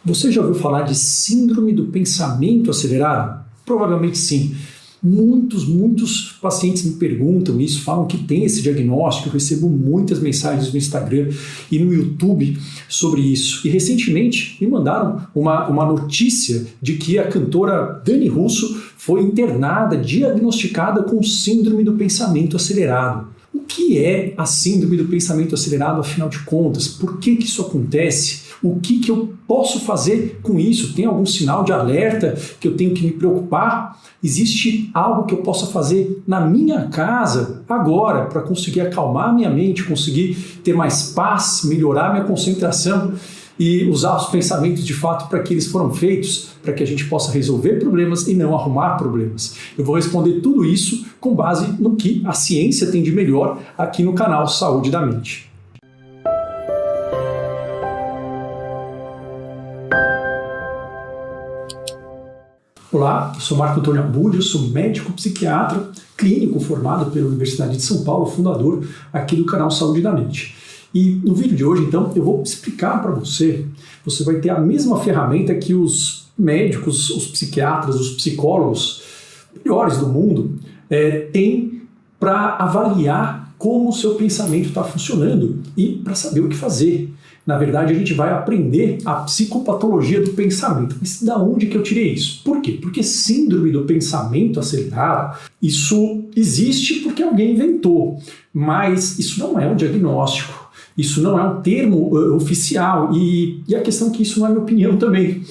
Você já ouviu falar de síndrome do pensamento acelerado? Provavelmente sim. Muitos pacientes me perguntam isso, falam que tem esse diagnóstico. Eu recebo muitas mensagens no Instagram e no YouTube sobre isso. E recentemente me mandaram uma notícia de que a cantora Dani Russo foi internada, diagnosticada com síndrome do pensamento acelerado. O que é a síndrome do pensamento acelerado, afinal de contas? Por que isso acontece? O que eu posso fazer com isso? Tem algum sinal de alerta que eu tenho que me preocupar? Existe algo que eu possa fazer na minha casa agora para conseguir acalmar minha mente, conseguir ter mais paz, melhorar minha concentração e usar os pensamentos de fato para que eles foram feitos, para que a gente possa resolver problemas e não arrumar problemas? Eu vou responder tudo isso com base no que a ciência tem de melhor aqui no canal Saúde da Mente. Olá, eu sou Marco Antônio Abud, eu sou médico psiquiatra, clínico formado pela Universidade de São Paulo, fundador aqui do canal Saúde da Mente. E no vídeo de hoje, então, eu vou explicar para você, você vai ter a mesma ferramenta que os médicos, os psiquiatras, os psicólogos melhores do mundo têm para avaliar como o seu pensamento está funcionando e para saber o que fazer. Na verdade, a gente vai aprender a psicopatologia do pensamento. Mas da onde que eu tirei isso? Por quê? Porque síndrome do pensamento acelerado, isso existe porque alguém inventou, mas isso não é um diagnóstico, isso não é um termo oficial e a questão é que isso não é minha opinião também.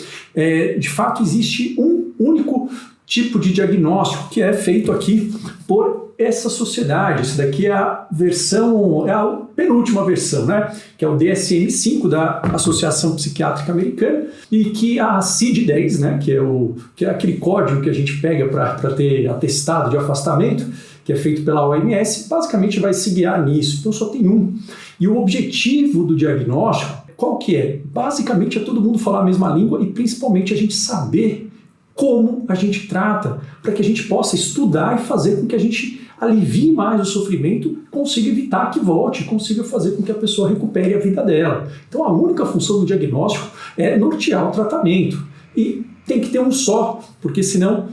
De fato, existe um único tipo de diagnóstico que é feito aqui por essa sociedade. Essa daqui é a versão, é a penúltima versão, né? Que é o DSM-5 da Associação Psiquiátrica Americana e que a CID-10, né? Que é aquele código que a gente pega para ter atestado de afastamento, que é feito pela OMS, basicamente vai se guiar nisso. Então só tem um. E o objetivo do diagnóstico, qual que é? Basicamente é todo mundo falar a mesma língua e principalmente a gente saber como a gente trata, para que a gente possa estudar e fazer com que a gente alivie mais o sofrimento, consiga evitar que volte, consiga fazer com que a pessoa recupere a vida dela. Então a única função do diagnóstico é nortear o tratamento. E tem que ter um só, porque senão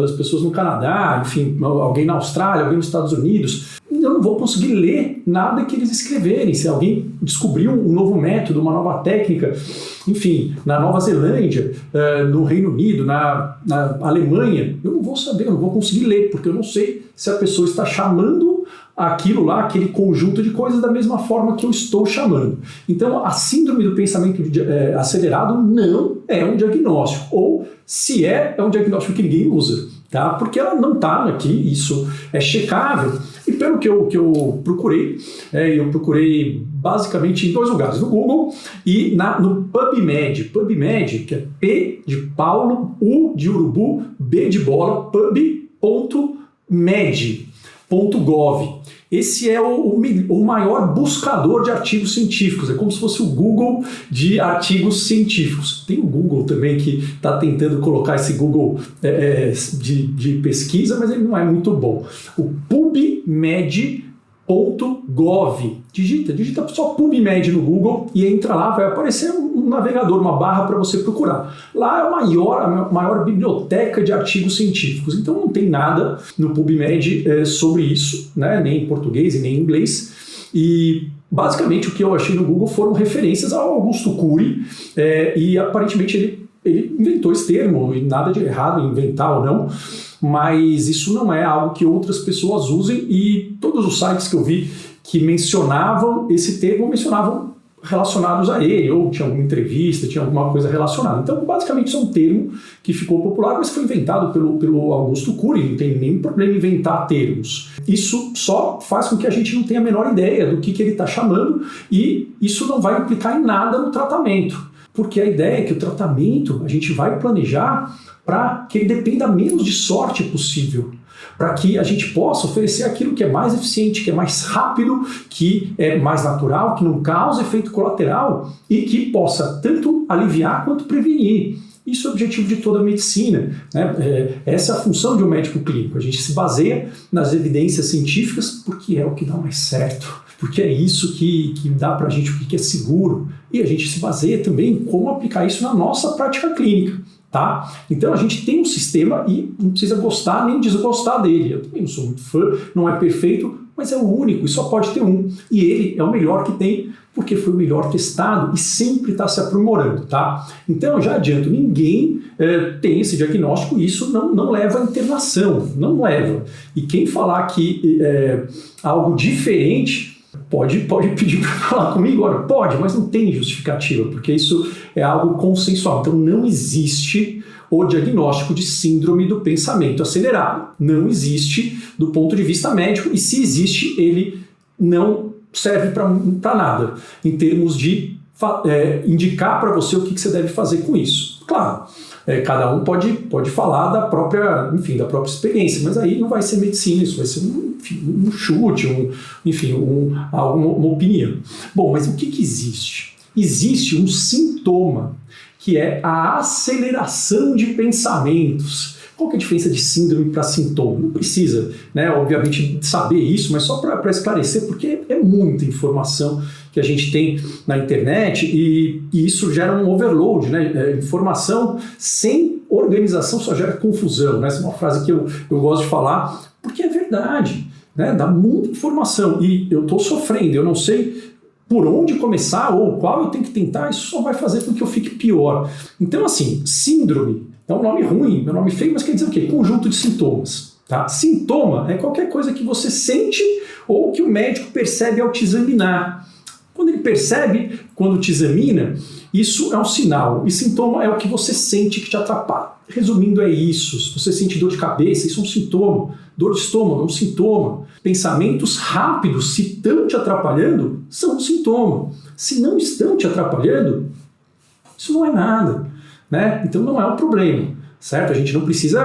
as pessoas no Canadá, enfim, alguém na Austrália, alguém nos Estados Unidos, eu não vou conseguir ler nada que eles escreverem. Se alguém descobriu um novo método, uma nova técnica, enfim, na Nova Zelândia, no Reino Unido, na Alemanha, eu não vou saber, eu não vou conseguir ler, porque eu não sei se a pessoa está chamando aquilo lá, aquele conjunto de coisas da mesma forma que eu estou chamando. Então, a síndrome do pensamento acelerado não é um diagnóstico, ou se é um diagnóstico que ninguém usa, tá? Porque ela não está aqui, isso é checável. E pelo que eu procurei, eu procurei basicamente em dois lugares, no Google e no PubMed. PubMed, que é P de Paulo, U de Urubu, B de bola, pub.med.gov. Esse é o maior buscador de artigos científicos, é como se fosse o Google de artigos científicos. Tem o Google também que está tentando colocar esse Google de pesquisa, mas ele não é muito bom. O pubmed.gov. Digita só PubMed no Google e entra lá, vai aparecer um navegador, uma barra para você procurar. Lá é a maior biblioteca de artigos científicos, então não tem nada no PubMed sobre isso, né? Nem em português e nem em inglês. E basicamente o que eu achei no Google foram referências ao Augusto Cury, e aparentemente ele inventou esse termo, e nada de errado em inventar ou não, mas isso não é algo que outras pessoas usem, e todos os sites que eu vi que mencionavam esse termo, mencionavam relacionados a ele, ou tinha alguma entrevista, tinha alguma coisa relacionada. Então, basicamente, isso é um termo que ficou popular, mas foi inventado pelo Augusto Cury, não tem nenhum problema em inventar termos. Isso só faz com que a gente não tenha a menor ideia do que ele está chamando, e isso não vai implicar em nada no tratamento, porque a ideia é que o tratamento a gente vai planejar para que ele dependa menos de sorte possível, para que a gente possa oferecer aquilo que é mais eficiente, que é mais rápido, que é mais natural, que não causa efeito colateral e que possa tanto aliviar quanto prevenir. Isso é o objetivo de toda a medicina, né? Essa é a função de um médico clínico. A gente se baseia nas evidências científicas porque é o que dá mais certo. porque é isso que dá para a gente, o que é seguro, e a gente se baseia também em como aplicar isso na nossa prática clínica. Tá? Então a gente tem um sistema e não precisa gostar nem desgostar dele. Eu também não sou muito fã, não é perfeito, mas é o único e só pode ter um. E ele é o melhor que tem, porque foi o melhor testado e sempre está se aprimorando. Tá? Então já adianto, ninguém tem esse diagnóstico e isso não leva à internação, não leva. E quem falar que algo diferente pode pedir para falar comigo agora, pode, mas não tem justificativa, porque isso é algo consensual. Então não existe o diagnóstico de síndrome do pensamento acelerado. Não existe do ponto de vista médico, e se existe, ele não serve para nada, em termos de indicar para você o que você deve fazer com isso. Claro, cada um pode falar da própria experiência, mas aí não vai ser medicina, isso vai ser um chute, uma opinião. Bom, mas o que existe? Existe um sintoma, que é a aceleração de pensamentos. Qual que é a diferença de síndrome para sintoma? Não precisa, obviamente, saber isso, mas só para esclarecer, porque é muita informação que a gente tem na internet e isso gera um overload, informação sem organização só gera confusão, Essa é uma frase que eu gosto de falar, porque é verdade, Dá muita informação e eu estou sofrendo, eu não sei por onde começar ou qual eu tenho que tentar, isso só vai fazer com que eu fique pior. Então, assim, síndrome é um nome ruim, é um nome feio, mas quer dizer o quê? Conjunto de sintomas. Tá? Sintoma é qualquer coisa que você sente ou que o médico percebe ao te examinar. Quando ele percebe, quando te examina, isso é um sinal. E sintoma é o que você sente que te atrapalha. Resumindo, é isso. Se você sente dor de cabeça, isso é um sintoma. Dor de estômago é um sintoma. Pensamentos rápidos, se estão te atrapalhando, são um sintoma. Se não estão te atrapalhando, isso não é nada. Então não é um problema. Certo? A gente não precisa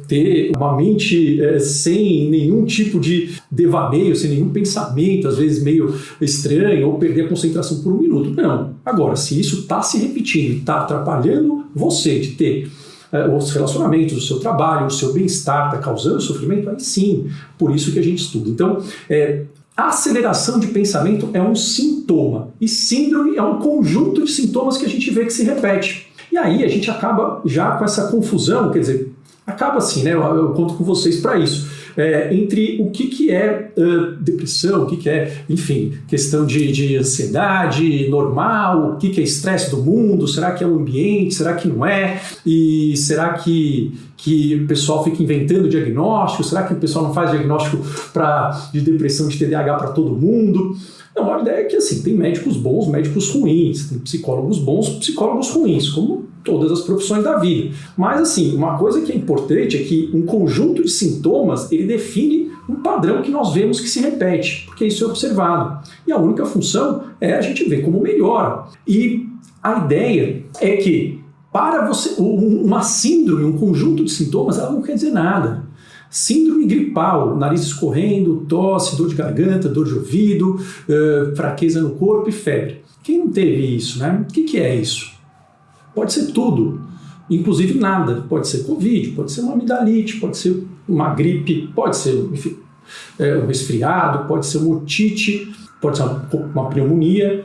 ter uma mente sem nenhum tipo de devaneio, sem nenhum pensamento, às vezes meio estranho, ou perder a concentração por um minuto. Não. Agora, se isso está se repetindo e está atrapalhando você de ter os relacionamentos, o seu trabalho, o seu bem-estar, está causando sofrimento, aí sim, por isso que a gente estuda. Então, a aceleração de pensamento é um sintoma, e síndrome é um conjunto de sintomas que a gente vê que se repete. E aí a gente acaba já com essa confusão, quer dizer, acaba assim, eu conto com vocês para isso, entre o que é depressão, o que é, enfim, questão de ansiedade normal, o que é estresse do mundo, será que é o ambiente, será que não é, e será que o pessoal fica inventando diagnóstico, será que o pessoal não faz diagnóstico de depressão, de TDAH para todo mundo? Não, a ideia é que assim, tem médicos bons, médicos ruins, tem psicólogos bons, psicólogos ruins, como todas as profissões da vida. Mas assim, uma coisa que é importante é que um conjunto de sintomas, ele define um padrão que nós vemos que se repete, porque isso é observado. E a única função é a gente ver como melhora. E a ideia é que para você, uma síndrome, um conjunto de sintomas, ela não quer dizer nada. Síndrome gripal, nariz escorrendo, tosse, dor de garganta, dor de ouvido, fraqueza no corpo e febre. Quem não teve isso, O que é isso? Pode ser tudo, inclusive nada. Pode ser Covid, pode ser uma amidalite, pode ser uma gripe, pode ser um resfriado, pode ser uma otite, pode ser uma pneumonia,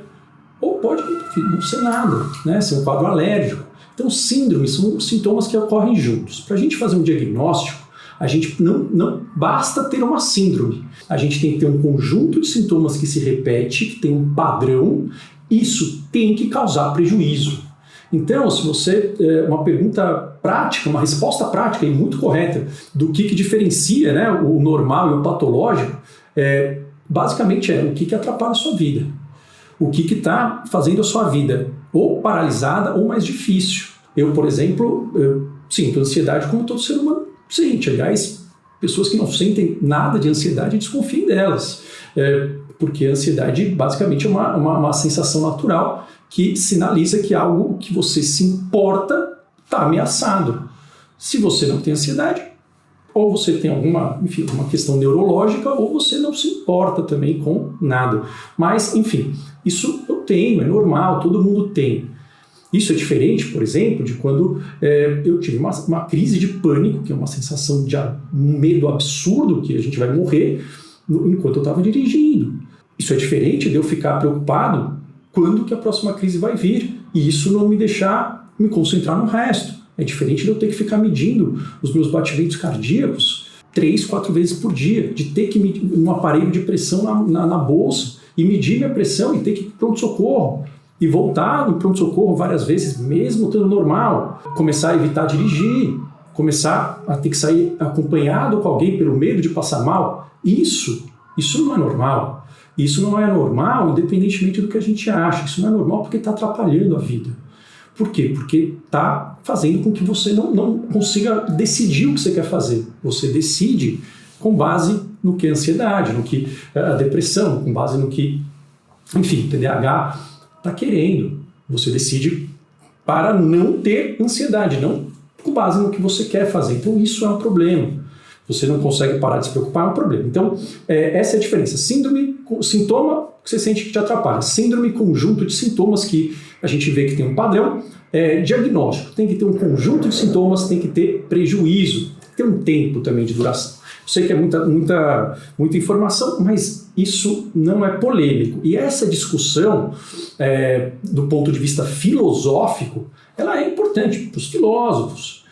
ou pode não ser nada, ser um quadro alérgico. Então, síndromes são sintomas que ocorrem juntos. Para a gente fazer um diagnóstico, a gente não basta ter uma síndrome. A gente tem que ter um conjunto de sintomas que se repete, que tem um padrão. Isso tem que causar prejuízo. Então, se você, uma pergunta prática, uma resposta prática e muito correta do que diferencia o normal e o patológico, basicamente o que atrapalha a sua vida. O que está fazendo a sua vida ou paralisada ou mais difícil. Eu, por exemplo, sinto ansiedade como todo ser humano sente. Aliás, pessoas que não sentem nada de ansiedade, desconfiem delas. Porque a ansiedade basicamente é uma sensação natural que sinaliza que algo que você se importa está ameaçado. Se você não tem ansiedade, ou você tem uma questão neurológica, ou você não se importa também com nada. Mas, enfim, isso eu tenho, é normal, todo mundo tem. Isso é diferente, por exemplo, de quando eu tive uma crise de pânico, que é uma sensação de um medo absurdo, que a gente vai morrer, enquanto eu estava dirigindo. Isso é diferente de eu ficar preocupado quando que a próxima crise vai vir e isso não me deixar me concentrar no resto. É diferente de eu ter que ficar medindo os meus batimentos cardíacos 3, 4 vezes por dia, de ter que medir um aparelho de pressão na bolsa e medir minha pressão e ter que ir para o pronto-socorro e voltar no pronto-socorro várias vezes, mesmo estando normal, começar a evitar dirigir, começar a ter que sair acompanhado com alguém pelo medo de passar mal. Isso não é normal. Isso não é normal independentemente do que a gente acha. Isso não é normal porque está atrapalhando a vida. Por quê? Porque está fazendo com que você não consiga decidir o que você quer fazer. Você decide com base no que é a ansiedade, no que a depressão, com base no que, enfim, o TDAH está querendo. Você decide para não ter ansiedade, não com base no que você quer fazer. Então isso é um problema. Você não consegue parar de se preocupar, é um problema. Então, essa é a diferença. Síndrome, sintoma que você sente que te atrapalha. Síndrome, conjunto de sintomas que a gente vê que tem um padrão. Diagnóstico, tem que ter um conjunto de sintomas, tem que ter prejuízo, tem um tempo também de duração. Eu sei que é muita informação, mas isso não é polêmico. E essa discussão, do ponto de vista filosófico, ela é importante para os filósofos.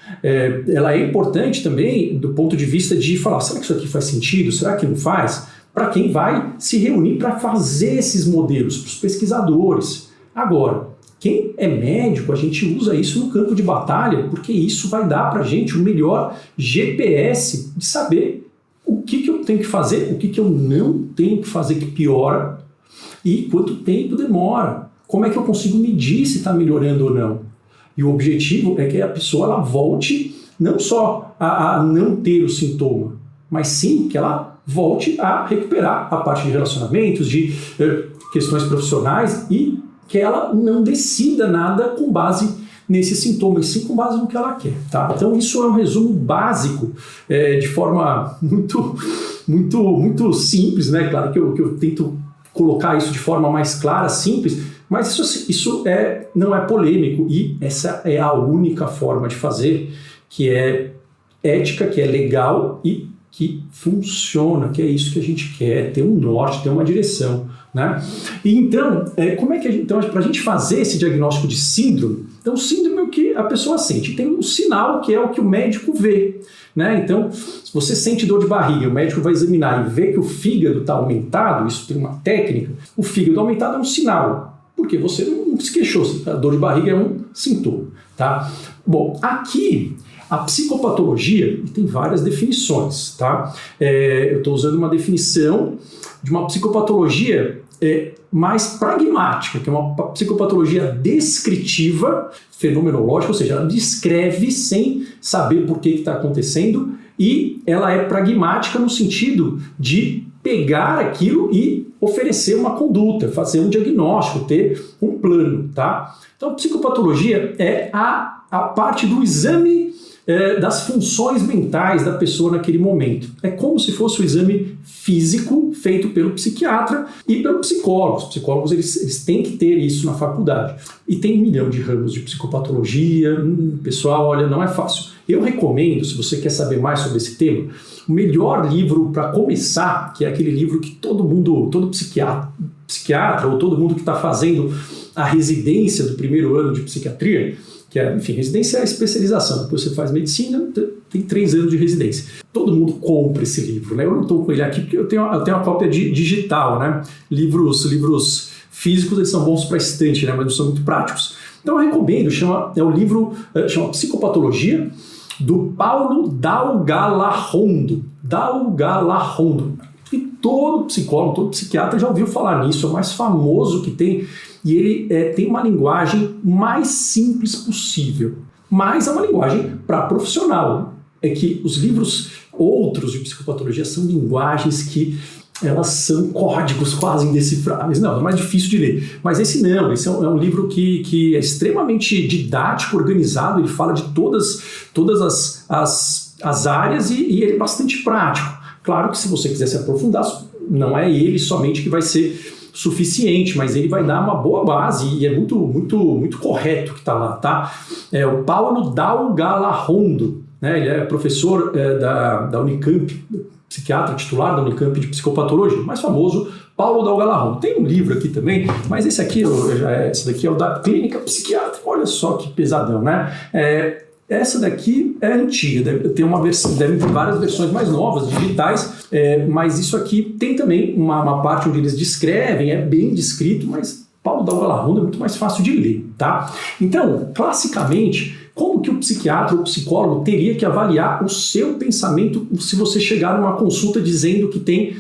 Ela é importante também do ponto de vista de falar, será que isso aqui faz sentido? Será que não faz? Para quem vai se reunir para fazer esses modelos, para os pesquisadores. Agora, quem é médico, a gente usa isso no campo de batalha, porque isso vai dar para a gente o melhor GPS de saber o que eu tenho que fazer, o que eu não tenho que fazer que piora e quanto tempo demora. Como é que eu consigo medir se está melhorando ou não? E o objetivo é que a pessoa ela volte não só a não ter o sintoma, mas sim que ela volte a recuperar a parte de relacionamentos, de questões profissionais e que ela não decida nada com base nesses sintomas, sim com base no que ela quer. Tá? Então isso é um resumo básico, de forma muito simples, né? Claro que eu tento colocar isso de forma mais clara, simples, mas isso não é polêmico e essa é a única forma de fazer que é ética, que é legal e que funciona, que é isso que a gente quer, ter um norte, ter uma direção. Né? E então, como é que para a gente fazer esse diagnóstico de síndrome, então síndrome é o que a pessoa sente, tem um sinal que é o que o médico vê. Né? Então, se você sente dor de barriga, o médico vai examinar e vê que o fígado está aumentado, isso tem uma técnica, o fígado aumentado é um sinal, porque você não se queixou, a dor de barriga é um sintoma. Tá? Bom, aqui a psicopatologia tem várias definições. Tá? Eu estou usando uma definição de uma psicopatologia mais pragmática, que é uma psicopatologia descritiva, fenomenológica, ou seja, ela descreve sem saber por que está acontecendo e ela é pragmática no sentido de pegar aquilo e oferecer uma conduta, fazer um diagnóstico, ter um plano. Tá? Então, psicopatologia é a parte do exame das funções mentais da pessoa naquele momento. É como se fosse o exame físico feito pelo psiquiatra e pelo psicólogo. Os psicólogos eles têm que ter isso na faculdade. E tem 1 milhão de ramos de psicopatologia. Pessoal, olha, não é fácil. Eu recomendo, se você quer saber mais sobre esse tema, o melhor livro para começar, que é aquele livro que todo psiquiatra ou todo mundo que está fazendo a residência do primeiro ano de psiquiatria, que é, enfim, residência é a especialização, depois você faz medicina, tem 3 anos de residência. Todo mundo compra esse livro, né? Eu não estou com ele aqui porque eu tenho uma cópia digital, né? Livros físicos, eles são bons para estante, né? Mas não são muito práticos. Então eu recomendo, o livro chama Psicopatologia, do Paulo Dalgalarrondo. E todo psicólogo, todo psiquiatra já ouviu falar nisso, é o mais famoso que tem. E ele tem uma linguagem mais simples possível, mas é uma linguagem para profissional. É que os livros outros de psicopatologia são linguagens que elas são códigos quase indecifráveis. Não, é mais difícil de ler. Mas esse não, esse é um livro que é extremamente didático, organizado, ele fala de todas as áreas e ele é bastante prático. Claro que se você quiser se aprofundar, não é ele somente que vai ser suficiente, mas ele vai dar uma boa base e é muito correto que está lá, tá? É o Paulo Dalgalarrondo, né? Ele é professor da Unicamp, psiquiatra titular da Unicamp de psicopatologia, mais famoso Paulo Dalgalarron. Tem um livro aqui também, mas esse daqui é o da Clínica Psiquiátrica. Olha só que pesadão, né? Essa daqui é antiga, deve ter várias versões mais novas, digitais, mas isso aqui tem também uma parte onde eles descrevem, é bem descrito, mas Paulo Dalgalarron é muito mais fácil de ler, tá? Então, classicamente, como que o psiquiatra ou o psicólogo teria que avaliar o seu pensamento se você chegar numa consulta dizendo que tem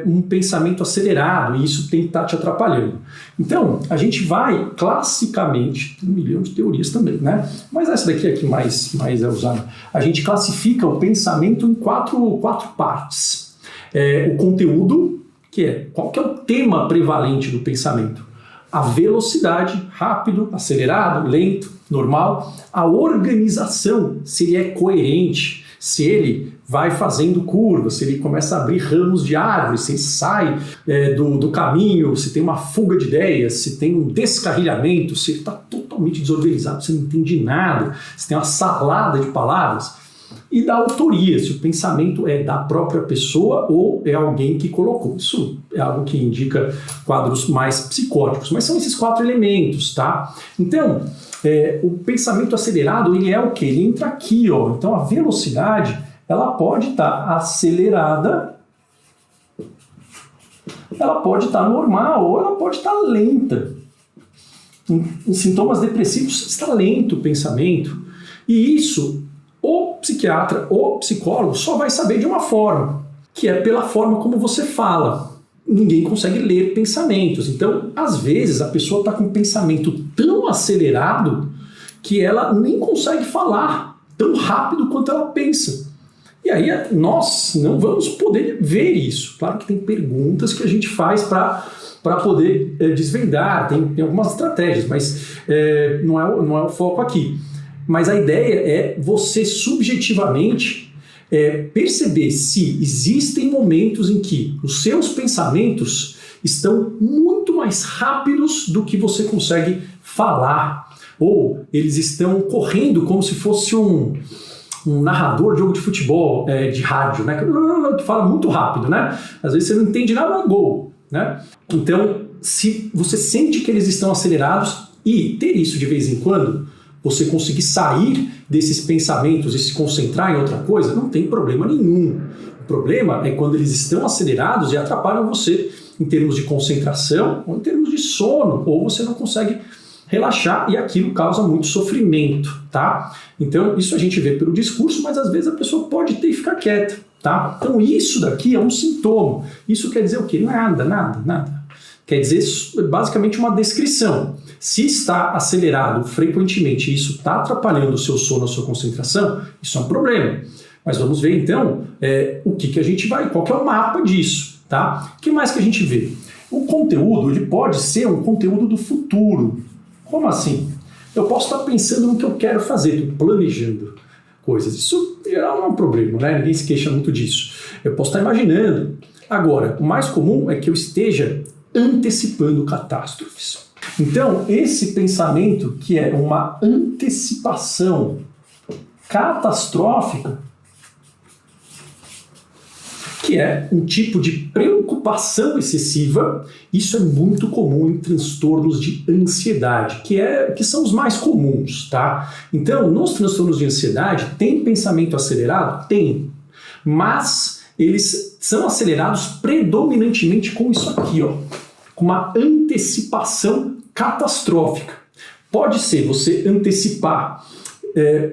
um pensamento acelerado e isso tem que estar te atrapalhando? Então, a gente vai, classicamente, tem 1 milhão de teorias também, né? Mas essa daqui é a que mais é usada. A gente classifica o pensamento em quatro partes. O conteúdo, qual que é o tema prevalente do pensamento? A velocidade, rápido, acelerado, lento, normal. A organização, se ele é coerente, se ele vai fazendo curvas, se ele começa a abrir ramos de árvores, se ele sai do caminho, se tem uma fuga de ideias, se tem um descarrilhamento, se ele está totalmente desorganizado, você não entende nada, se tem uma salada de palavras. E da autoria, se o pensamento é da própria pessoa ou é alguém que colocou. Isso é algo que indica quadros mais psicóticos, mas são esses 4 elementos, tá? Então, o pensamento acelerado, ele é o quê? Ele entra aqui, ó. Então, a velocidade, ela pode estar acelerada, ela pode estar normal ou ela pode estar lenta. Em sintomas depressivos, está lento o pensamento. E isso, o psiquiatra ou psicólogo só vai saber de uma forma, que é pela forma como você fala. Ninguém consegue ler pensamentos. Então, às vezes, a pessoa está com um pensamento tão acelerado que ela nem consegue falar tão rápido quanto ela pensa. E aí, nós não vamos poder ver isso. Claro que tem perguntas que a gente faz para poder desvendar, tem algumas estratégias, mas não é o foco aqui. Mas a ideia é você subjetivamente perceber se existem momentos em que os seus pensamentos estão muito mais rápidos do que você consegue falar, ou eles estão correndo como se fosse um narrador de jogo de futebol, de rádio, né? Que fala muito rápido, né? Às vezes você não entende nada, gol, né? Então, se você sente que eles estão acelerados e ter isso de vez em quando, você conseguir sair desses pensamentos e se concentrar em outra coisa, não tem problema nenhum. O problema é quando eles estão acelerados e atrapalham você em termos de concentração ou em termos de sono, ou você não consegue relaxar e aquilo causa muito sofrimento, tá? Então, isso a gente vê pelo discurso, mas às vezes a pessoa pode ter e ficar quieta, tá? Então, isso daqui é um sintoma. Isso quer dizer o quê? Nada. Quer dizer, basicamente, uma descrição. Se está acelerado frequentemente e isso está atrapalhando o seu sono, a sua concentração, isso é um problema. Mas vamos ver, então, o que a gente vai, qual que é o mapa disso, tá? O que mais que a gente vê? O conteúdo, ele pode ser um conteúdo do futuro. Como assim? Eu posso estar pensando no que eu quero fazer, estou planejando coisas. Isso, em geral, não é um problema, né? Ninguém se queixa muito disso. Eu posso estar imaginando. Agora, o mais comum é que eu esteja antecipando catástrofes. Então, esse pensamento, que é uma antecipação catastrófica, que é um tipo de preocupação excessiva, isso é muito comum em transtornos de ansiedade, que são os mais comuns, tá? Então, nos transtornos de ansiedade, tem pensamento acelerado? Tem, mas eles são acelerados predominantemente com isso aqui, ó, com uma antecipação catastrófica. Pode ser você antecipar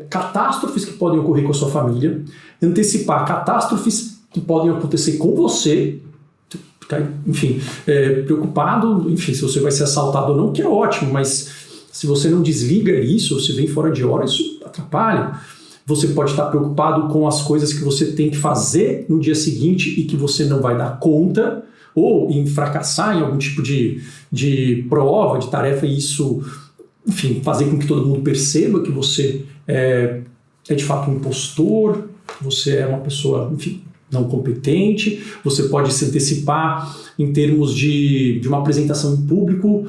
catástrofes que podem ocorrer com a sua família, antecipar catástrofes que podem acontecer com você, ficar, enfim, preocupado, enfim, se você vai ser assaltado ou não, que é ótimo, mas se você não desliga isso, ou se vem fora de hora, isso atrapalha. Você pode estar preocupado com as coisas que você tem que fazer no dia seguinte e que você não vai dar conta, ou em fracassar em algum tipo de prova, de tarefa, e isso, enfim, fazer com que todo mundo perceba que você é de fato um impostor, você é uma pessoa, enfim, não competente. Você pode se antecipar em termos de uma apresentação em público,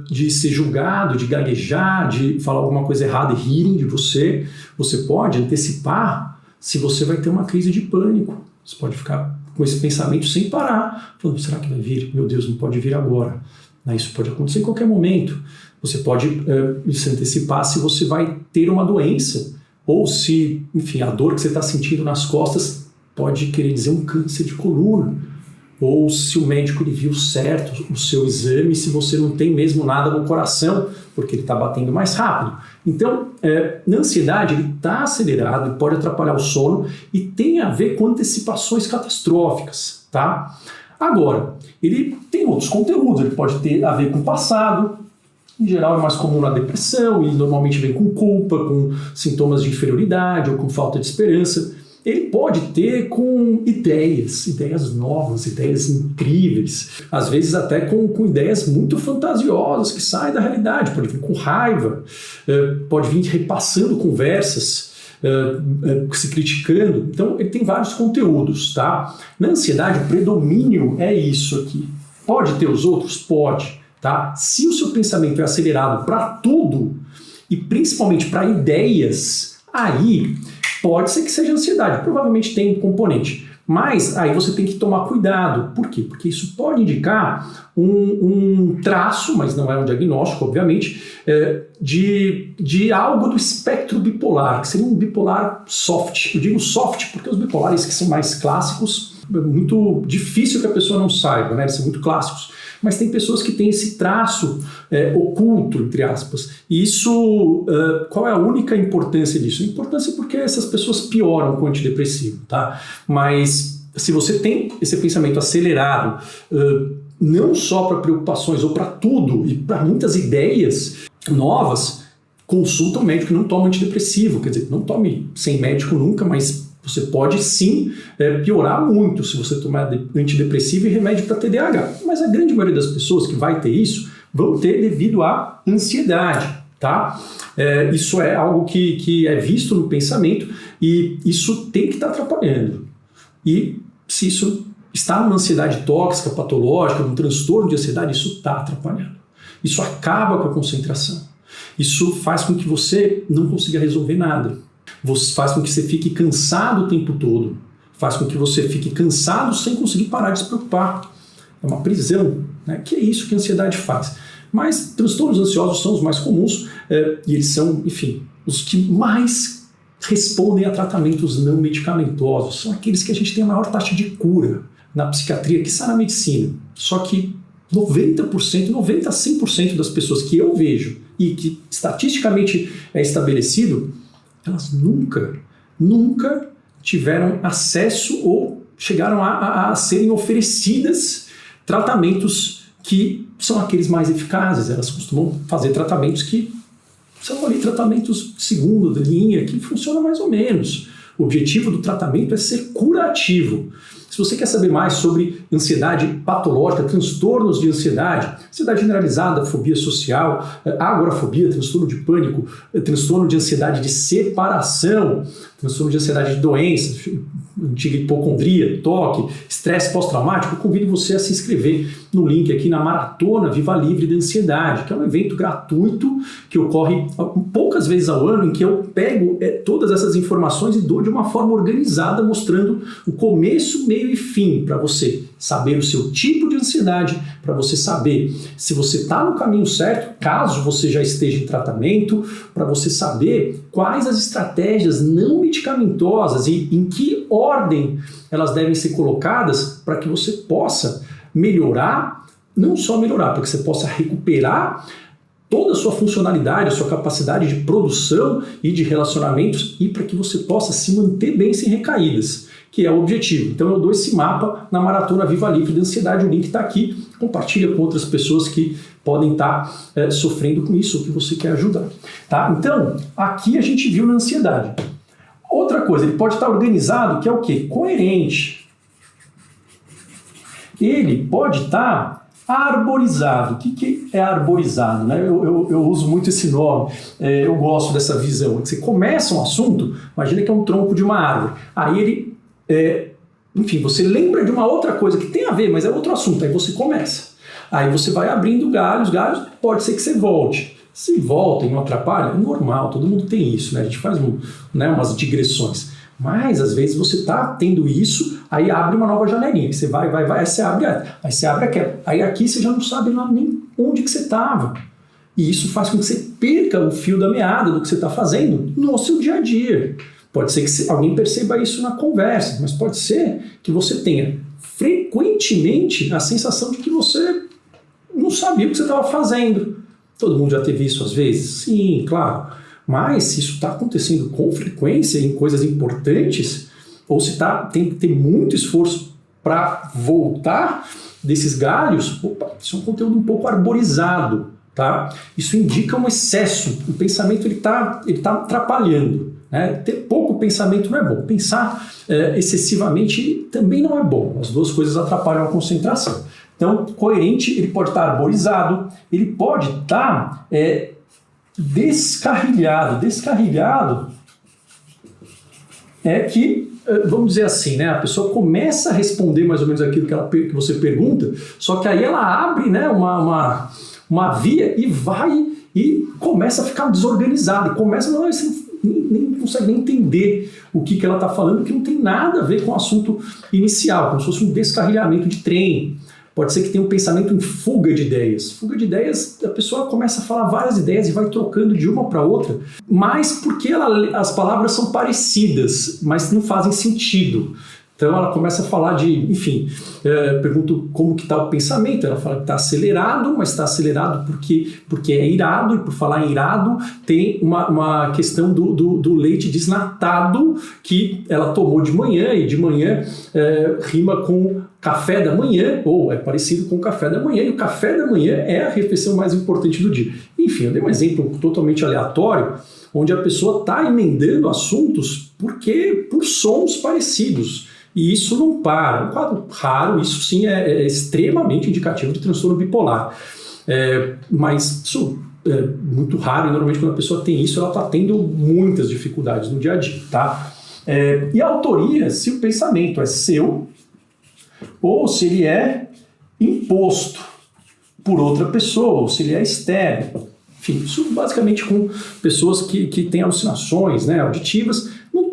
de ser julgado, de gaguejar, de falar alguma coisa errada e rirem de você. Você pode antecipar se você vai ter uma crise de pânico. Você pode ficar com esse pensamento sem parar, falando, será que vai vir? Meu Deus, não pode vir agora. Isso pode acontecer em qualquer momento. Você pode se antecipar se você vai ter uma doença, ou se, enfim, a dor que você está sentindo nas costas pode querer dizer um câncer de coluna, ou se o médico ele viu certo o seu exame, se você não tem mesmo nada no coração, porque ele está batendo mais rápido. Então, na ansiedade, ele está acelerado, ele pode atrapalhar o sono e tem a ver com antecipações catastróficas, tá? Agora, ele tem outros conteúdos, ele pode ter a ver com o passado, em geral é mais comum na depressão e normalmente vem com culpa, com sintomas de inferioridade ou com falta de esperança. Ele pode ter com ideias novas, ideias incríveis, às vezes até com ideias muito fantasiosas que saem da realidade, pode vir com raiva, pode vir repassando conversas, se criticando. Então ele tem vários conteúdos, tá? Na ansiedade o predomínio é isso aqui. Pode ter os outros? Pode, tá? Se o seu pensamento é acelerado para tudo e principalmente para ideias, aí pode ser que seja ansiedade, provavelmente tem um componente, mas aí você tem que tomar cuidado. Por quê? Porque isso pode indicar um traço, mas não é um diagnóstico, obviamente, de algo do espectro bipolar, que seria um bipolar soft. Eu digo soft porque os bipolares que são mais clássicos, é muito difícil que a pessoa não saiba, né? Eles são muito clássicos. Mas tem pessoas que têm esse traço oculto, entre aspas. E isso, qual é a única importância disso? A importância é porque essas pessoas pioram com o antidepressivo, tá? Mas se você tem esse pensamento acelerado, não só para preocupações ou para tudo, e para muitas ideias novas, consulta um médico e não toma antidepressivo. Quer dizer, não tome sem médico nunca, mas você pode sim piorar muito se você tomar antidepressivo e remédio para TDAH. Mas a grande maioria das pessoas que vai ter isso vão ter devido à ansiedade, tá? Isso é algo que é visto no pensamento e isso tem que estar atrapalhando. E se isso está numa ansiedade tóxica, patológica, num transtorno de ansiedade, isso está atrapalhando. Isso acaba com a concentração. Isso faz com que você não consiga resolver nada. Faz com que você fique cansado o tempo todo, faz com que você fique cansado sem conseguir parar de se preocupar. É uma prisão, né? Que é isso que a ansiedade faz. Mas transtornos ansiosos são os mais comuns e eles são, enfim, os que mais respondem a tratamentos não medicamentosos. São aqueles que a gente tem a maior taxa de cura na psiquiatria, que está na medicina. Só que 90%, 90% a 100% das pessoas que eu vejo e que estatisticamente é estabelecido, elas nunca tiveram acesso ou chegaram a serem oferecidas tratamentos que são aqueles mais eficazes. Elas costumam fazer tratamentos que são ali tratamentos de segunda linha, que funcionam mais ou menos. O objetivo do tratamento é ser curativo. Se você quer saber mais sobre ansiedade patológica, transtornos de ansiedade generalizada, fobia social, agorafobia, transtorno de pânico, transtorno de ansiedade de separação, transtorno de ansiedade de doenças, antiga hipocondria, toque, estresse pós-traumático, eu convido você a se inscrever no link aqui na Maratona Viva Livre de Ansiedade, que é um evento gratuito que ocorre poucas vezes ao ano, em que eu pego todas essas informações e dou de uma forma organizada, mostrando o começo, meio e fim, para você saber o seu tipo de ansiedade, para você saber se você está no caminho certo, caso você já esteja em tratamento, para você saber quais as estratégias não medicamentosas e em que ordem elas devem ser colocadas para que você possa melhorar, não só melhorar, para que você possa recuperar toda a sua funcionalidade, a sua capacidade de produção e de relacionamentos e para que você possa se manter bem sem recaídas, que é o objetivo. Então eu dou esse mapa na Maratona Viva Livre de Ansiedade, o link está aqui, compartilha com outras pessoas que podem estar sofrendo com isso, ou que você quer ajudar. Tá? Então, aqui a gente viu na ansiedade. Outra coisa, ele pode estar organizado, que é o quê? Coerente. Ele pode estar arborizado. O que é arborizado? Né? Eu uso muito esse nome, eu gosto dessa visão. Você começa um assunto, imagina que é um tronco de uma árvore. Aí ele, enfim, você lembra de uma outra coisa que tem a ver, mas é outro assunto, aí você começa. Aí você vai abrindo galhos, pode ser que você volte. Se volta e não atrapalha, é normal, todo mundo tem isso, né? A gente faz umas digressões. Mas às vezes você está tendo isso, aí abre uma nova janelinha, você vai, aí você abre aquela. Aí aqui você já não sabe lá nem onde que você estava. E isso faz com que você perca o fio da meada do que você está fazendo no seu dia a dia. Pode ser que alguém perceba isso na conversa, mas pode ser que você tenha frequentemente a sensação de que você não sabia o que você estava fazendo. Todo mundo já teve isso às vezes? Sim, claro. Mas se isso está acontecendo com frequência em coisas importantes, ou se tem que ter muito esforço para voltar desses galhos, isso é um conteúdo um pouco arborizado. Tá? Isso indica um excesso. O pensamento ele tá atrapalhando. Né? Ter pouco pensamento não é bom. Pensar excessivamente também não é bom. As duas coisas atrapalham a concentração. Então, coerente, ele pode estar arborizado, ele pode estar descarrilhado. Descarrilhado é que, vamos dizer assim, né, a pessoa começa a responder mais ou menos aquilo que você pergunta, só que aí ela abre, né, uma via e vai e começa a ficar desorganizada. Você nem consegue nem entender o que ela está falando, que não tem nada a ver com o assunto inicial, como se fosse um descarrilhamento de trem. Pode ser que tenha um pensamento em fuga de ideias. Fuga de ideias, a pessoa começa a falar várias ideias e vai trocando de uma para outra, mas porque as palavras são parecidas, mas não fazem sentido. Então ela começa a falar pergunto como que está o pensamento, ela fala que está acelerado, mas está acelerado porque é irado, e por falar em irado, tem uma questão do leite desnatado que ela tomou de manhã, e de manhã rima com café da manhã, ou é parecido com o café da manhã, e o café da manhã é a refeição mais importante do dia. Enfim, eu dei um exemplo totalmente aleatório, onde a pessoa está emendando assuntos por sons parecidos. E isso não para. Um quadro raro, isso sim é extremamente indicativo de transtorno bipolar. Mas isso é muito raro, e normalmente quando a pessoa tem isso, ela está tendo muitas dificuldades no dia a dia. Tá? E a autoria, se o pensamento é seu, ou se ele é imposto por outra pessoa, ou se ele é externo. Enfim, isso basicamente com pessoas que têm alucinações, né, auditivas, num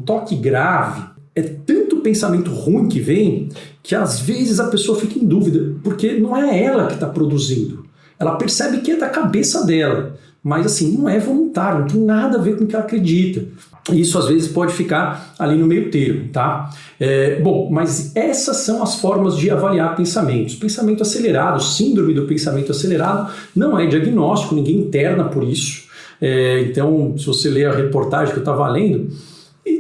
toque grave. É tanto pensamento ruim que vem que às vezes a pessoa fica em dúvida, porque não é ela que está produzindo. Ela percebe que é da cabeça dela, mas assim, não é voluntário, não tem nada a ver com o que ela acredita. Isso às vezes pode ficar ali no meio termo, tá? Mas essas são as formas de avaliar pensamentos. Pensamento acelerado, síndrome do pensamento acelerado, não é diagnóstico, ninguém interna por isso. Então, se você ler a reportagem que eu estava lendo,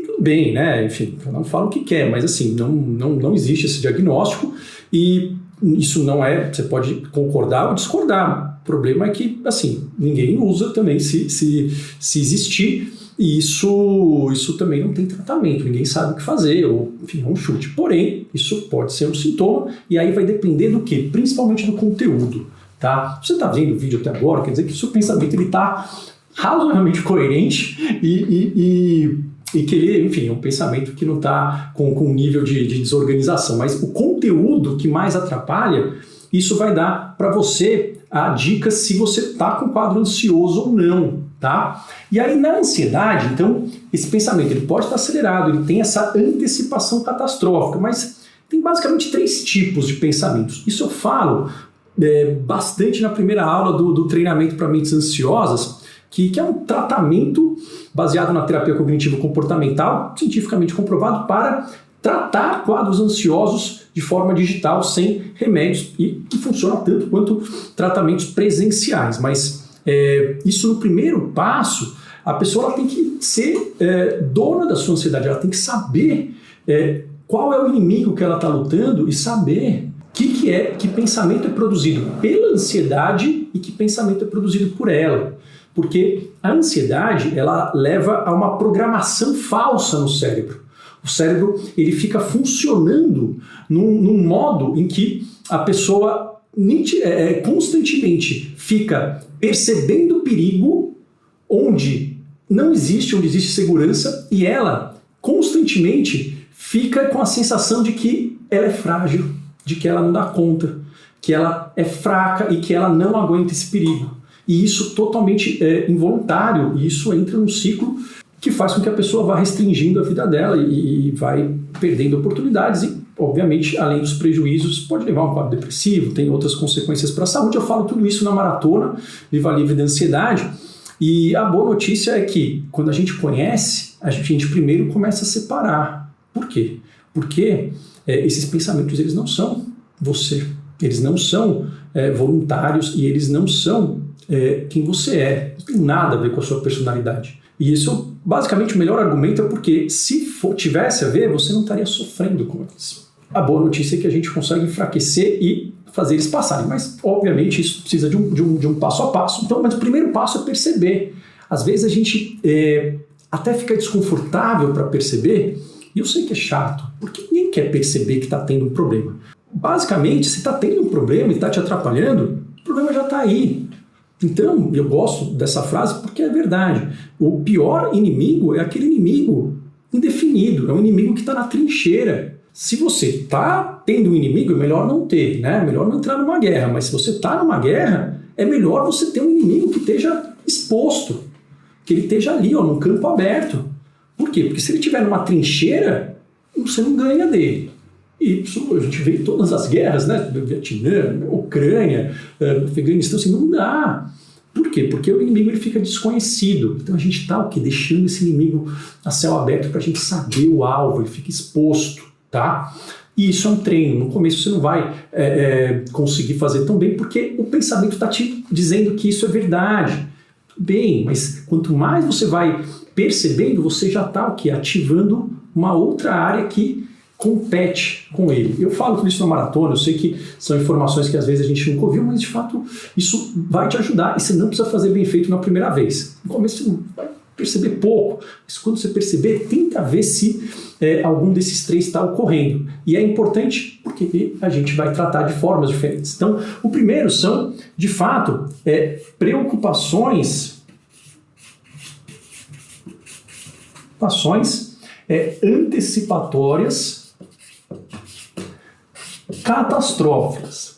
tudo bem, né? Enfim, eu não falo o que quer, mas assim, não existe esse diagnóstico, e isso não é, você pode concordar ou discordar. O problema é que, assim, ninguém usa também se existir. E isso também não tem tratamento, ninguém sabe o que fazer, ou enfim, é um chute. Porém, isso pode ser um sintoma, e aí vai depender do quê? Principalmente do conteúdo. Tá? Você está vendo o vídeo até agora, quer dizer que o seu pensamento está razoavelmente coerente e que ele, enfim, é um pensamento que não está com um nível de desorganização. Mas o conteúdo que mais atrapalha, isso vai dar para você a dica se você está com quadro ansioso ou não. Tá? E aí na ansiedade, então, esse pensamento ele pode estar acelerado, ele tem essa antecipação catastrófica, mas tem basicamente 3 tipos de pensamentos. Isso eu falo bastante na primeira aula do treinamento para mentes ansiosas, que é um tratamento baseado na terapia cognitivo-comportamental, cientificamente comprovado para tratar quadros ansiosos de forma digital, sem remédios, e que funciona tanto quanto tratamentos presenciais. Mas isso no primeiro passo, a pessoa ela tem que ser dona da sua ansiedade, ela tem que saber qual é o inimigo que ela está lutando e saber que pensamento é produzido pela ansiedade e que pensamento é produzido por ela. Porque a ansiedade ela leva a uma programação falsa no cérebro. O cérebro ele fica funcionando num modo em que a pessoa constantemente fica percebendo perigo onde existe segurança, e ela constantemente fica com a sensação de que ela é frágil, de que ela não dá conta, que ela é fraca e que ela não aguenta esse perigo. E isso totalmente involuntário, e isso entra num ciclo que faz com que a pessoa vá restringindo a vida dela e vai perdendo oportunidades e, obviamente, além dos prejuízos, pode levar a um quadro depressivo, tem outras consequências para a saúde. Eu falo tudo isso na maratona Viva Livre da Ansiedade. E a boa notícia é que, quando a gente conhece, a gente primeiro começa a separar. Por quê? Porque esses pensamentos, eles não são você. Eles não são voluntários e eles não são quem você é. Não tem nada a ver com a sua personalidade. E isso, basicamente, o melhor argumento é porque, se tivesse a ver, você não estaria sofrendo com eles. A boa notícia é que a gente consegue enfraquecer e fazer eles passarem, mas obviamente isso precisa de um passo a passo. Então, mas o primeiro passo é perceber. Às vezes a gente até fica desconfortável para perceber, e eu sei que é chato, porque ninguém quer perceber que está tendo um problema. Basicamente, se está tendo um problema e está te atrapalhando, o problema já está aí. Então, eu gosto dessa frase porque é verdade. O pior inimigo é aquele inimigo indefinido, é um inimigo que está na trincheira. Se você está tendo um inimigo, é melhor não ter, né? É melhor não entrar numa guerra, mas se você está numa guerra, é melhor você ter um inimigo que esteja exposto, que ele esteja ali, ó, num campo aberto. Por quê? Porque se ele estiver numa trincheira, você não ganha dele. E isso a gente vê em todas as guerras, né? Vietnã, Ucrânia, Afeganistão, assim, não dá. Por quê? Porque o inimigo ele fica desconhecido. Então a gente está o quê? Deixando esse inimigo a céu aberto para a gente saber o alvo, ele fica exposto, tá? E isso é um treino. No começo você não vai conseguir fazer tão bem porque o pensamento está te dizendo que isso é verdade. Bem, mas quanto mais você vai percebendo, você já está o quê? Ativando uma outra área que compete com ele. Eu falo tudo isso na maratona, eu sei que são informações que às vezes a gente nunca ouviu, mas de fato isso vai te ajudar e você não precisa fazer bem feito na primeira vez. No começo você vai perceber pouco, mas quando você perceber, tenta ver se algum desses três está ocorrendo. E é importante porque a gente vai tratar de formas diferentes. Então, o primeiro são, de fato, preocupações antecipatórias catastróficas.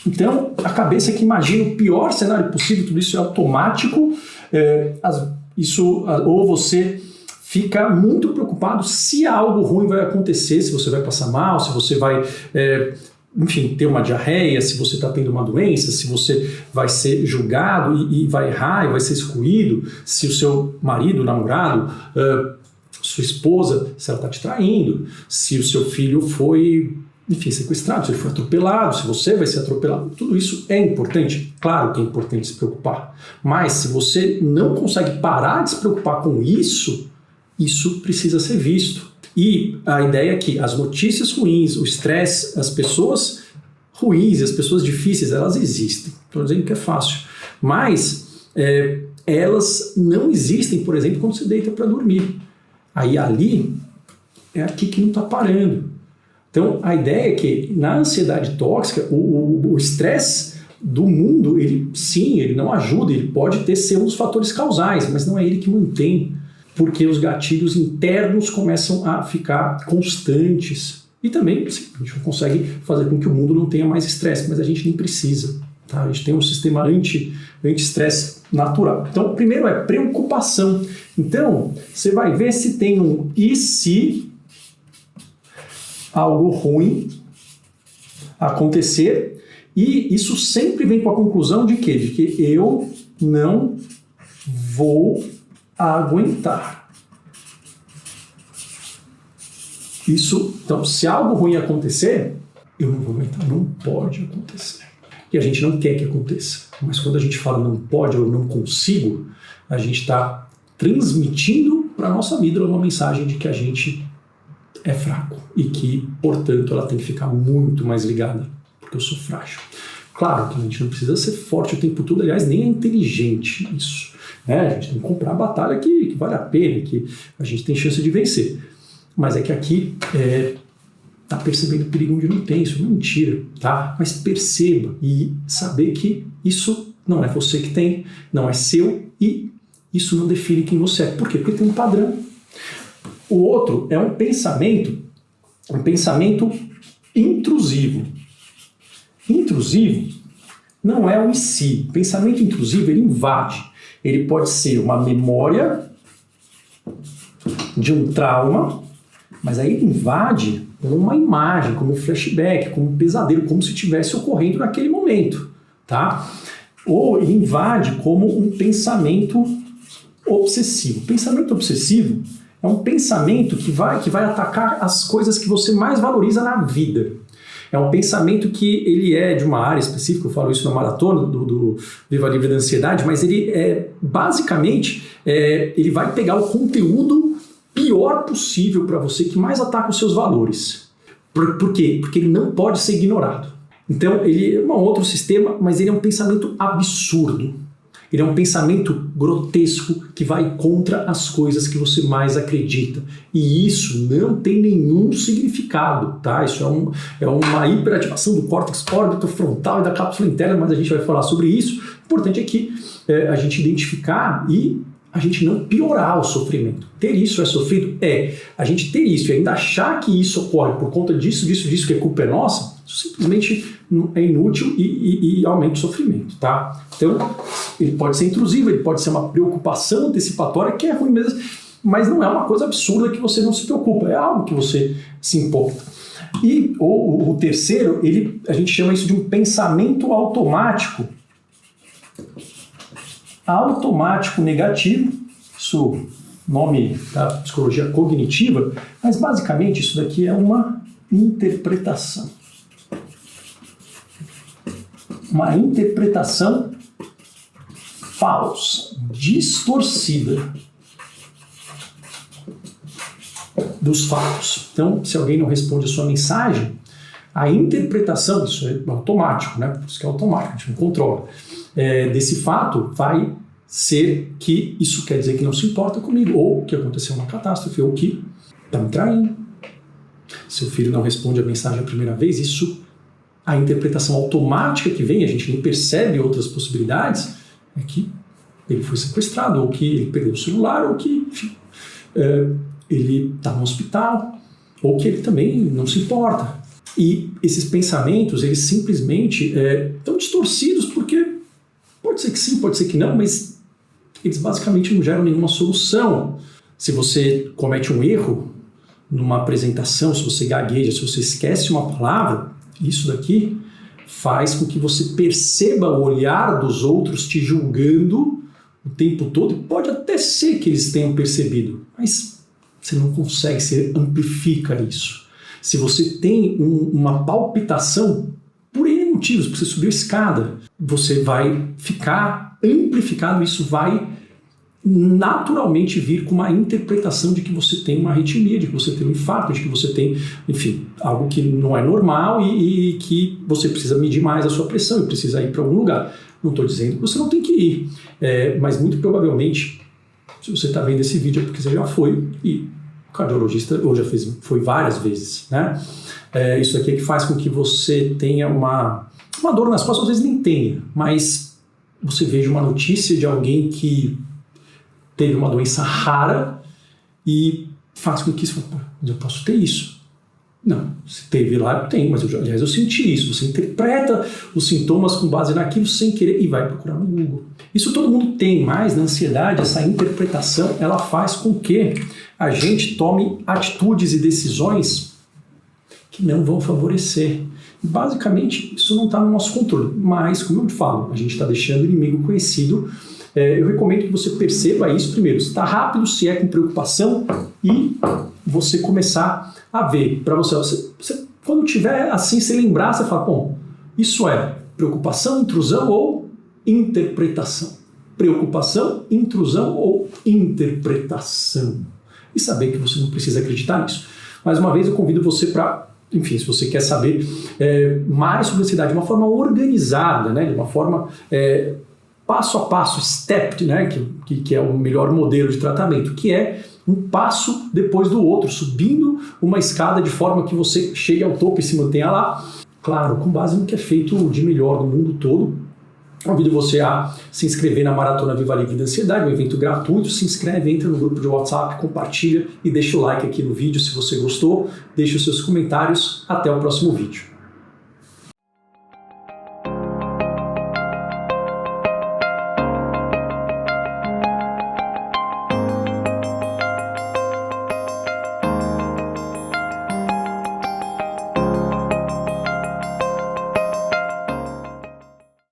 Então, a cabeça que imagina o pior cenário possível, tudo isso é automático, ou você fica muito preocupado se algo ruim vai acontecer, se você vai passar mal, se você vai, enfim, ter uma diarreia, se você está tendo uma doença, se você vai ser julgado e vai errar e vai ser excluído, se o seu marido, namorado, sua esposa, se ela está te traindo, se o seu filho foi, enfim, sequestrado, se ele foi atropelado, se você vai ser atropelado. Tudo isso é importante, claro que é importante se preocupar, mas se você não consegue parar de se preocupar com isso, isso precisa ser visto. E a ideia é que as notícias ruins, o estresse, as pessoas ruins, as pessoas difíceis, elas existem. Estou dizendo que é fácil, mas elas não existem, por exemplo, quando você deita para dormir. Aí ali é aqui que não está parando. Então, a ideia é que na ansiedade tóxica, o estresse do mundo, ele não ajuda, ele pode ser um dos fatores causais, mas não é ele que mantém, porque os gatilhos internos começam a ficar constantes. E também, a gente não consegue fazer com que o mundo não tenha mais estresse, mas a gente nem precisa. Tá? A gente tem um sistema anti-estresse natural. Então, primeiro é preocupação. Então, você vai ver se tem um e se algo ruim acontecer, e isso sempre vem com a conclusão de quê? De que eu não vou aguentar. Isso, então, se algo ruim acontecer, eu não vou aguentar, não pode acontecer. E a gente não quer que aconteça, mas quando a gente fala não pode ou não consigo, a gente está transmitindo para a nossa vida uma mensagem de que a gente é fraco e que, portanto, ela tem que ficar muito mais ligada, porque eu sou frágil. Claro que a gente não precisa ser forte o tempo todo, aliás, nem é inteligente isso. A gente tem que comprar a batalha que vale a pena, que a gente tem chance de vencer. Mas é que aqui está percebendo o perigo onde não tem, isso é mentira, tá? Mas perceba e saber que isso não é você que tem, não é seu e isso não define quem você é. Por quê? Porque tem um padrão. O outro é um pensamento intrusivo. Intrusivo não é o em si. O pensamento intrusivo, ele invade. ele pode ser uma memória de um trauma, mas aí ele invade como uma imagem, como um flashback, como um pesadelo, como se estivesse ocorrendo naquele momento, tá? Ou ele invade como um pensamento obsessivo. Pensamento obsessivo é um pensamento que vai atacar as coisas que você mais valoriza na vida. É um pensamento que ele é de uma área específica, eu falo isso na maratona do Viva Livre da Ansiedade, mas ele basicamente ele vai pegar o conteúdo pior possível para você, que mais ataca os seus valores. Por quê? Porque ele não pode ser ignorado. Então, ele é um outro sistema, mas ele é um pensamento absurdo. Ele é um pensamento grotesco que vai contra as coisas que você mais acredita. E isso não tem nenhum significado, tá? Isso é uma hiperativação do córtex órbito-frontal e da cápsula interna, mas a gente vai falar sobre isso. O importante é que a gente identificar e a gente não piorar o sofrimento. Ter isso é sofrido? É. A gente ter isso e ainda achar que isso ocorre por conta disso, que a culpa é nossa, isso simplesmente é inútil e aumenta o sofrimento, tá? Então, ele pode ser intrusivo, ele pode ser uma preocupação antecipatória, que é ruim mesmo, mas não é uma coisa absurda que você não se preocupa, é algo que você se importa. E o terceiro, a gente chama isso de um pensamento automático negativo, isso nome da psicologia cognitiva, mas basicamente isso daqui é uma interpretação. Uma interpretação falsa, distorcida dos fatos. Então, se alguém não responde a sua mensagem, a interpretação, isso é automático, né? Por isso que é automático, a gente não controla. Desse fato vai ser que isso quer dizer que não se importa comigo, ou que aconteceu uma catástrofe, ou que está me traindo. Seu filho não responde a mensagem a primeira vez, a interpretação automática que vem, a gente nem percebe outras possibilidades, é que ele foi sequestrado, ou que ele perdeu o celular, ou que, enfim, ele está no hospital, ou que ele também não se importa. E esses pensamentos, eles simplesmente estão distorcidos porque pode ser que sim, pode ser que não, mas eles basicamente não geram nenhuma solução. Se você comete um erro numa apresentação, se você gagueja, se você esquece uma palavra, isso daqui faz com que você perceba o olhar dos outros te julgando o tempo todo. Pode até ser que eles tenham percebido, mas você não consegue, você amplifica isso. Se você tem uma palpitação, por N motivos, porque você subiu a escada, você vai ficar amplificado, isso vai naturalmente vir com uma interpretação de que você tem uma arritmia, de que você tem um infarto, de que você tem, enfim, algo que não é normal e que você precisa medir mais a sua pressão e precisa ir para algum lugar. Não estou dizendo que você não tem que ir, mas muito provavelmente, se você está vendo esse vídeo é porque você já foi e o cardiologista ou já foi várias vezes, né? Isso aqui é que faz com que você tenha uma dor nas costas, às vezes nem tenha, mas você veja uma notícia de alguém que teve uma doença rara e faz com que isso, eu posso ter isso. Não, se teve lá, eu tenho, mas aliás eu senti isso. Você interpreta os sintomas com base naquilo sem querer e vai procurar no Google. Isso todo mundo tem, mas na ansiedade essa interpretação ela faz com que a gente tome atitudes e decisões que não vão favorecer. Basicamente, isso não está no nosso controle, mas, como eu te falo, a gente está deixando o inimigo conhecido. Eu recomendo que você perceba isso primeiro, se está rápido, se é com preocupação, e você começar a ver para você quando tiver assim, se lembrar, você fala, bom, isso é preocupação, intrusão ou interpretação? Preocupação, intrusão ou interpretação? E saber que você não precisa acreditar nisso. Mais uma vez, eu convido você para, enfim, se você quer saber mais sobre ansiedade de uma forma organizada, né, de uma forma passo a passo, stepped, né, que é o melhor modelo de tratamento, que é um passo depois do outro, subindo uma escada de forma que você chegue ao topo e se mantenha lá, claro, com base no que é feito de melhor no mundo todo. Convido você a se inscrever na Maratona Viva Livre da Ansiedade, um evento gratuito. Se inscreve, entra no grupo de WhatsApp, compartilha e deixa o like aqui no vídeo se você gostou. Deixe os seus comentários. Até o próximo vídeo.